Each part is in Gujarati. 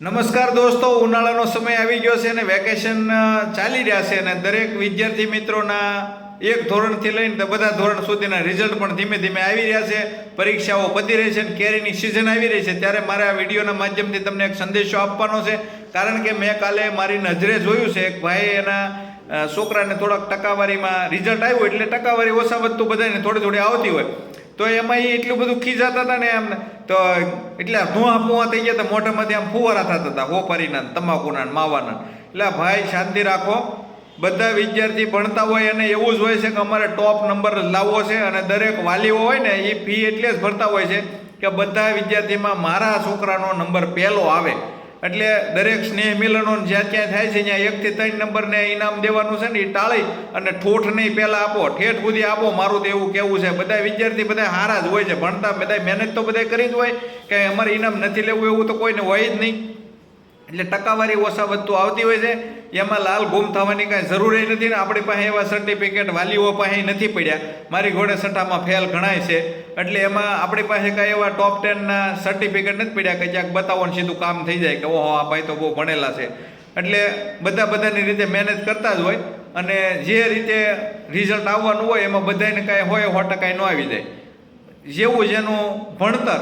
નમસ્કાર દોસ્તો, ઉનાળાનો સમય આવી ગયો છે અને વેકેશન ચાલી રહ્યા છે અને દરેક વિદ્યાર્થી મિત્રોના એક ધોરણથી લઈને બધા ધોરણ સુધીના રિઝલ્ટ પણ ધીમે ધીમે આવી રહ્યા છે. પરીક્ષાઓ પતી રહી છે અને કેરીની સિઝન આવી રહી છે. ત્યારે મારે આ વિડીયોના માધ્યમથી તમને એક સંદેશો આપવાનો છે, કારણ કે મેં કાલે મારી નજરે જોયું છે એક ભાઈ એના છોકરાને થોડાક ટકાવારીમાં રિઝલ્ટ આવ્યું, એટલે ટકાવારી ઓછા વધતું બધાને થોડી થોડી આવતી હોય, તો એમાં એ એટલું બધું ખીજાતા હતા ને એમ, તો એટલે ધુઆ પુઆ થઈ ગયા હતા, મોઢામાંથી આમ ફુવારા થતા હતા હોપારીના તમાકુના માવાના. એટલે ભાઈ શાંતિ રાખો, બધા વિદ્યાર્થી ભણતા હોય અને એવું જ હોય છે કે અમારે ટોપ નંબર લાવવો છે, અને દરેક વાલીઓ હોય ને એ ફી એટલે જ ભરતા હોય છે કે બધા વિદ્યાર્થીમાં મારા છોકરાનો નંબર પહેલો આવે. એટલે દરેક સ્નેહ મિલનો જ્યાં ત્યાં થાય છે ત્યાં 1 થી 3 નંબરને ઇનામ દેવાનું છે ને એ ટાળી અને ઠોઠ નહીં પહેલાં આપો, ઠેઠ સુધી આપો, મારું તો એવું કહેવું છે. બધા વિદ્યાર્થી બધા સારા જ હોય છે, ભણતા બધા મહેનત તો બધા કરી જ હોય, કે અમારે ઇનામ નથી લેવું એવું તો કોઈને હોય જ નહીં. એટલે ટકાવારી ઓછા વધતું આવતી હોય છે, એમાં લાલ ગુમ થવાની કાંઈ જરૂર નથી ને આપણી પાસે એવા સર્ટિફિકેટ વાલીઓ પાસે નથી પડ્યા. મારી ઘોડે સટ્ટામાં ફેલ ગણાય છે, એટલે એમાં આપણી પાસે કાંઈ એવા ટોપ 10ના સર્ટિફિકેટ નથી પડ્યા કે જ્યાં બતાવો ને સીધું કામ થઈ જાય કે ઓહો આ ભાઈ તો બહુ ભણેલા છે. એટલે બધાની રીતે મહેનત કરતા જ હોય, અને જે રીતે રિઝલ્ટ આવવાનું હોય એમાં બધાને કાંઈ હોય 100% ન આવી જાય. જેવું જેનું ભણતર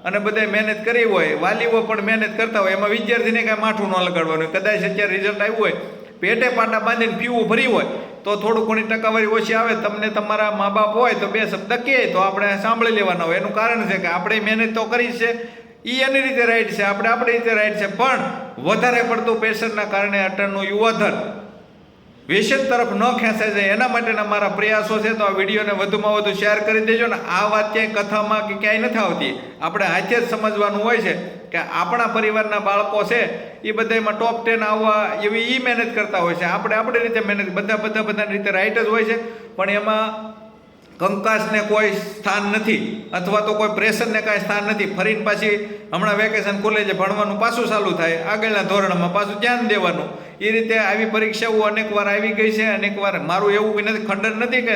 અને બધાએ મહેનત કરી હોય, વાલીઓ પણ મહેનત કરતા હોય, એમાં વિદ્યાર્થીને કાંઈ માઠું ન લગાડવાનું. કદાચ અત્યારે રિઝલ્ટ આવ્યું હોય, પેટે પાટા બાંધીને પીવું ભરી હોય, તો થોડું ઘણી ટકાવારી ઓછી આવે, તમને તમારા મા બાપ હોય તો 2 શબ્દ કહે તો આપણે સાંભળી લેવાના હોય. એનું કારણ છે કે આપણે મહેનત તો કરી છે, એ એની રીતે રાઈટ છે, આપણે આપણી રીતે રાઈટ છે, પણ વધારે પડતું પ્રેશરના કારણે અટણનું યુવાધન વ્યસન તરફ ન ખેંચાઈ જાય એના માટેના મારા પ્રયાસો છે. તો આ વિડીયોને વધુમાં વધુ શેર કરી દેજો ને. આ વાત ક્યાંય કથામાં કે ક્યાંય નથી આવતી, આપણે હાથે જ સમજવાનું હોય છે કે આપણા પરિવારના બાળકો છે એ બધામાં ટોપ 10 આવવા એવી એ મહેનત કરતા હોય છે. આપણે આપણી રીતે મહેનત બધાની રીતે રાઈટ જ હોય છે, પણ એમાં કંકાસને કોઈ સ્થાન નથી, અથવા તો કોઈ પ્રેશરને કાંઈ સ્થાન નથી. ફરીને પાછી હમણાં વેકેશન ખુલે છે, ભણવાનું પાછું ચાલુ થાય, આગળના ધોરણમાં પાછું ધ્યાન દેવાનું. એ રીતે આવી પરીક્ષાઓ અનેક વાર આવી ગઈ છે, અનેક વાર. મારું એવું નથી, ખંડન નથી કે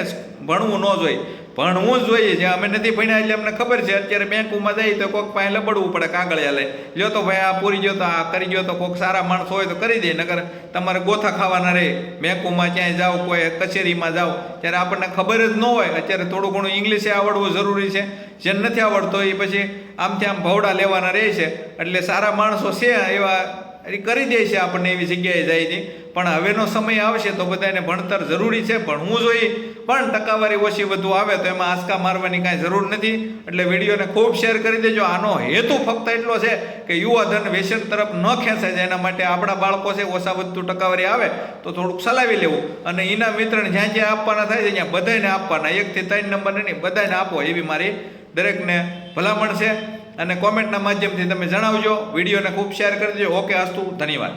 ભણવું ન જોઈએ, ભણવું જ જોઈએ. જે અમે નથી ભણ્યા એટલે અમને ખબર છે. અત્યારે બેંકમાં જઈએ તો કોઈક પાસે લબડવું પડે કાગળિયા લઈ, લ્યો તો ભાઈ આ પૂરી ગયો તો આ કરી ગયો, તો કોઈક સારા માણસો હોય તો કરી દે, નકર તમારે ગોથા ખાવાના રહે. બેંકોમાં ક્યાંય જાઓ, કોઈ કચેરીમાં જાઓ, ત્યારે આપણને ખબર જ ન હોય. અત્યારે થોડું ઘણું ઇંગ્લિશે આવડવું જરૂરી છે, જેને નથી આવડતો એ પછી આમથી આમ ભવડા લેવાના રહે છે. એટલે સારા માણસો છે એવા કરી દે છે આપણને એવી જગ્યાએ જાય છે. પણ હવેનો સમય આવશે તો બધાને ભણતર જરૂરી છે, ભણવું જોઈએ, પણ ટકાવારી ઓછી વધુ આવે તો એમાં આંચકા મારવાની કાંઈ જરૂર નથી. એટલે વિડીયોને ખૂબ શેર કરી દેજો. આનો હેતુ ફક્ત એટલો છે કે યુવાધન વ્યસન તરફ ન ખેંચાય જાય, એના માટે આપણા બાળકો છે ઓછા વધતું ટકાવારી આવે તો થોડુંક ચલાવી લેવું, અને એના મિત્રને જ્યાં જ્યાં આપવાના થાય છે ત્યાં બધાને આપવાના. 1 થી 3 નંબર નહીં, બધાને આપો એવી મારી દરેકને ભલામણ છે. અને કોમેન્ટના માધ્યમથી તમે જણાવજો. વિડીયોને ખૂબ શેર કરી દેજો. ઓકે, અસ્તુ, ધન્યવાદ.